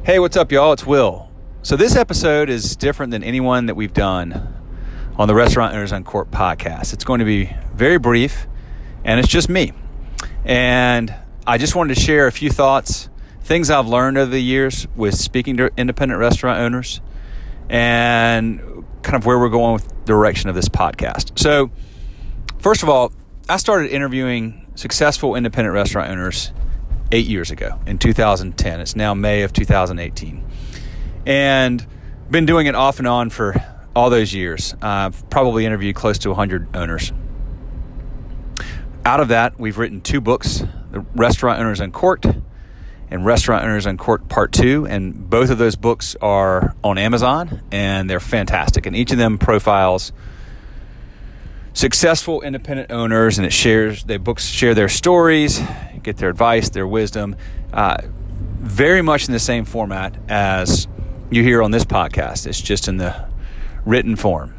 Hey, what's up, y'all? It's Will. So this episode is different than anyone that we've done on the Restaurant Owners Uncorked podcast. It's going to be very brief, and it's just me. And I just wanted to share a few thoughts, things I've learned over the years with speaking to independent restaurant owners, and kind of where we're going with the direction of this podcast. So, first of all, I started interviewing successful independent restaurant owners 8 years ago in 2010. It's now May of 2018. And been doing it off and on for all those years. I've probably interviewed close to 100 owners. Out of that, we've written 2 books, The Restaurant Owners Uncorked and Restaurant Owners Uncorked Part 2. And both of those books are on Amazon, and they're fantastic. And each of them profiles successful independent owners, and the books share their stories, get their advice, their wisdom, very much in the same format as you hear on this podcast. It's just in the written form.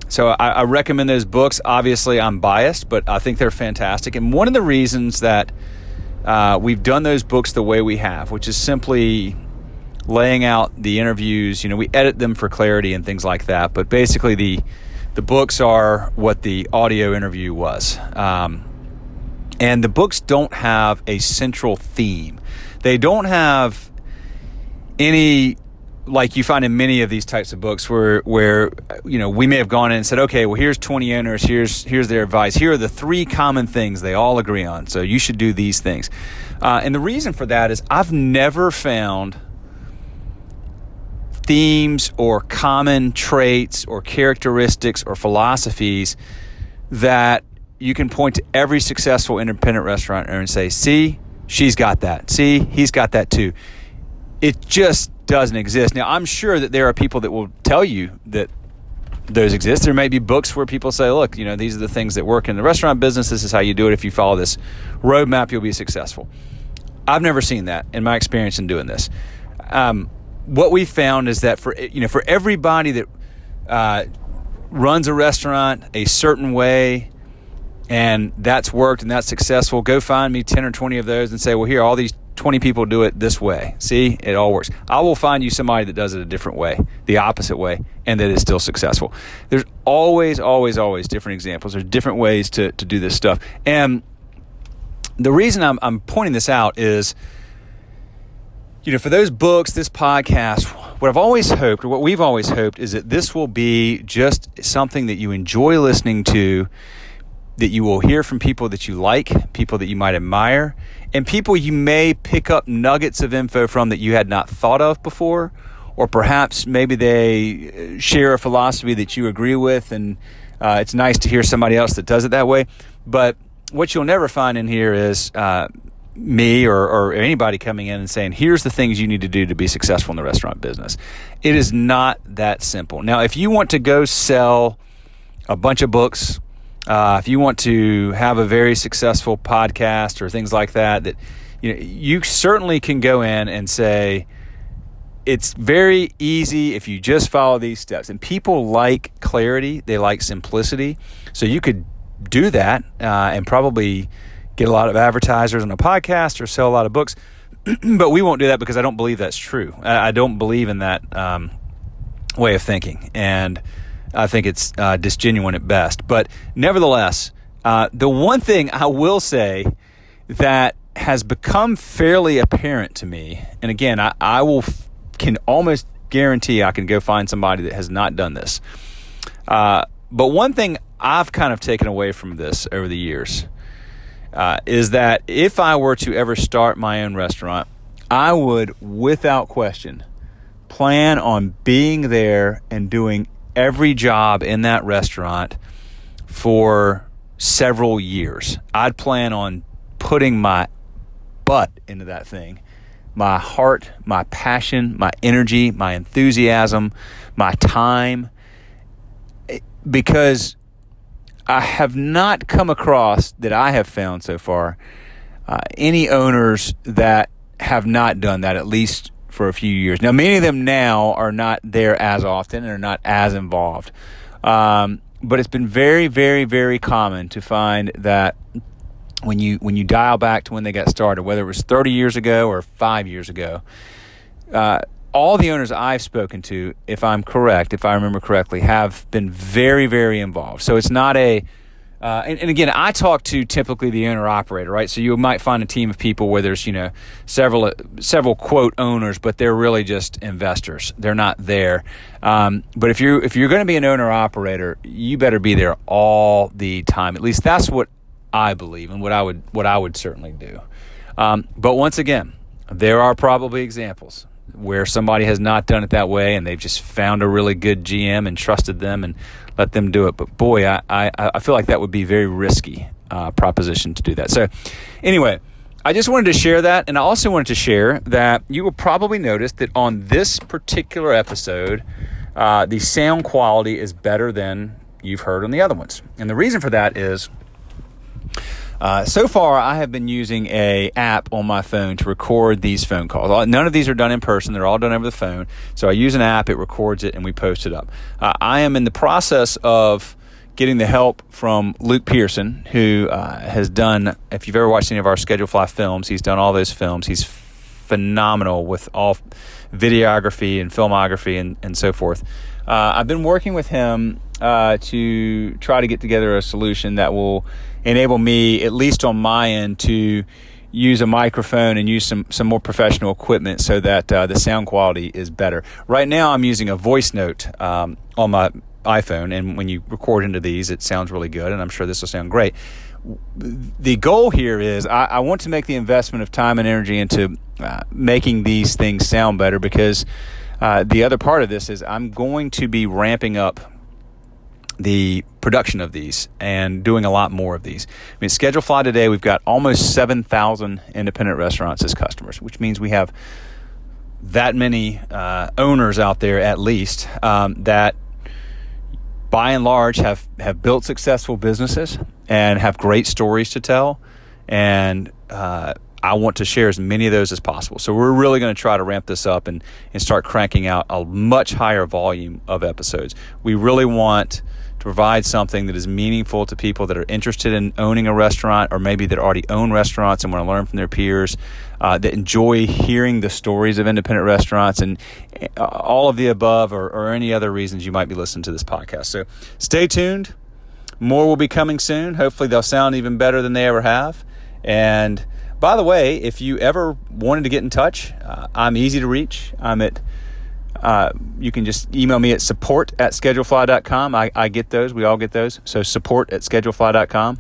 So I recommend those books. Obviously, I'm biased, but I think they're fantastic. And one of the reasons that we've done those books the way we have, which is simply laying out the interviews, we edit them for clarity and things like that, but basically the books are what the audio interview was. And the books don't have a central theme. They don't have any, like you find in many of these types of books where we may have gone in and said, okay, well, here's 20 owners, here's their advice. Here are the 3 common things they all agree on. So you should do these things. And the reason for that is I've never found themes or common traits or characteristics or philosophies that you can point to every successful independent restaurant owner and say, see, she's got that. See, he's got that too. It just doesn't exist. Now, I'm sure that there are people that will tell you that those exist. There may be books where people say, look, these are the things that work in the restaurant business. This is how you do it. If you follow this roadmap, you'll be successful. I've never seen that in my experience in doing this. What we found is that for everybody that runs a restaurant a certain way, and that's worked and that's successful, go find me 10 or 20 of those and say, well, here, all these 20 people do it this way. See, it all works. I will find you somebody that does it a different way, the opposite way, and that is still successful. There's always, always, always different examples. There's different ways to do this stuff. And the reason I'm pointing this out is, for those books, this podcast, what I've always hoped, or what we've always hoped, is that this will be just something that you enjoy listening to, that you will hear from people that you like, people that you might admire, and people you may pick up nuggets of info from that you had not thought of before, or perhaps maybe they share a philosophy that you agree with, and it's nice to hear somebody else that does it that way. But what you'll never find in here is me or anybody coming in and saying, here's the things you need to do to be successful in the restaurant business. It is not that simple. Now, if you want to go sell a bunch of books, if you want to have a very successful podcast or things like that you certainly can go in and say, it's very easy if you just follow these steps. And people like clarity. They like simplicity. So you could do that and probably get a lot of advertisers on a podcast or sell a lot of books. But we won't do that because I don't believe that's true. I don't believe in that way of thinking. And I think it's disgenuine at best. But nevertheless, the one thing I will say that has become fairly apparent to me, and again, I can almost guarantee I can go find somebody that has not done this. But one thing I've kind of taken away from this over the years is that if I were to ever start my own restaurant, I would, without question, plan on being there and doing every job in that restaurant for several years. I'd plan on putting my butt into that thing, my heart, my passion, my energy, my enthusiasm, my time, because I have not come across, that I have found so far, any owners that have not done that, at least for a few years. Now, many of them now are not there as often and are not as involved. But it's been very, very, very common to find that when you dial back to when they got started, whether it was 30 years ago or 5 years ago, all the owners I've spoken to, if I'm correct, if I remember correctly, have been very, very involved. So it's not and again, I talk to typically the owner-operator, right? So you might find a team of people where there's, several quote owners, but they're really just investors. They're not there. But if you're going to be an owner-operator, you better be there all the time. At least that's what I believe and what I would certainly do. But once again, there are probably examples where somebody has not done it that way and they've just found a really good GM and trusted them and let them do it. But boy, I feel like that would be a very risky proposition to do that. So anyway, I just wanted to share that. And I also wanted to share that you will probably notice that on this particular episode, the sound quality is better than you've heard on the other ones. And the reason for that is so far, I have been using an app on my phone to record these phone calls. None of these are done in person. They're all done over the phone. So I use an app, it records it, and we post it up. I am in the process of getting the help from Luke Pearson, who has done, if you've ever watched any of our Schedule Fly films, he's done all those films. He's phenomenal with all videography and filmography and so forth. I've been working with him to try to get together a solution that will enable me, at least on my end, to use a microphone and use some more professional equipment so that the sound quality is better. Right now I'm using a voice note on my iPhone, and when you record into these, it sounds really good, and I'm sure this will sound great. The goal here is I want to make the investment of time and energy into making these things sound better, because the other part of this is I'm going to be ramping up the production of these and doing a lot more of these. I mean, Schedule Fly today, we've got almost 7,000 independent restaurants as customers, which means we have that many owners out there at least that by and large have built successful businesses and have great stories to tell. And I want to share as many of those as possible. So we're really going to try to ramp this up and start cranking out a much higher volume of episodes. We really want to provide something that is meaningful to people that are interested in owning a restaurant, or maybe that already own restaurants and want to learn from their peers, that enjoy hearing the stories of independent restaurants, and all of the above, or any other reasons you might be listening to this podcast. So stay tuned. More will be coming soon. Hopefully they'll sound even better than they ever have. And by the way, if you ever wanted to get in touch, I'm easy to reach. You can just email me at support@schedulefly.com. I get those. We all get those. So support@schedulefly.com,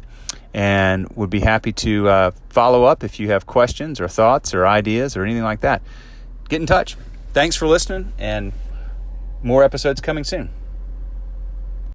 and would be happy to follow up if you have questions or thoughts or ideas or anything like that. Get in touch. Thanks for listening, and more episodes coming soon.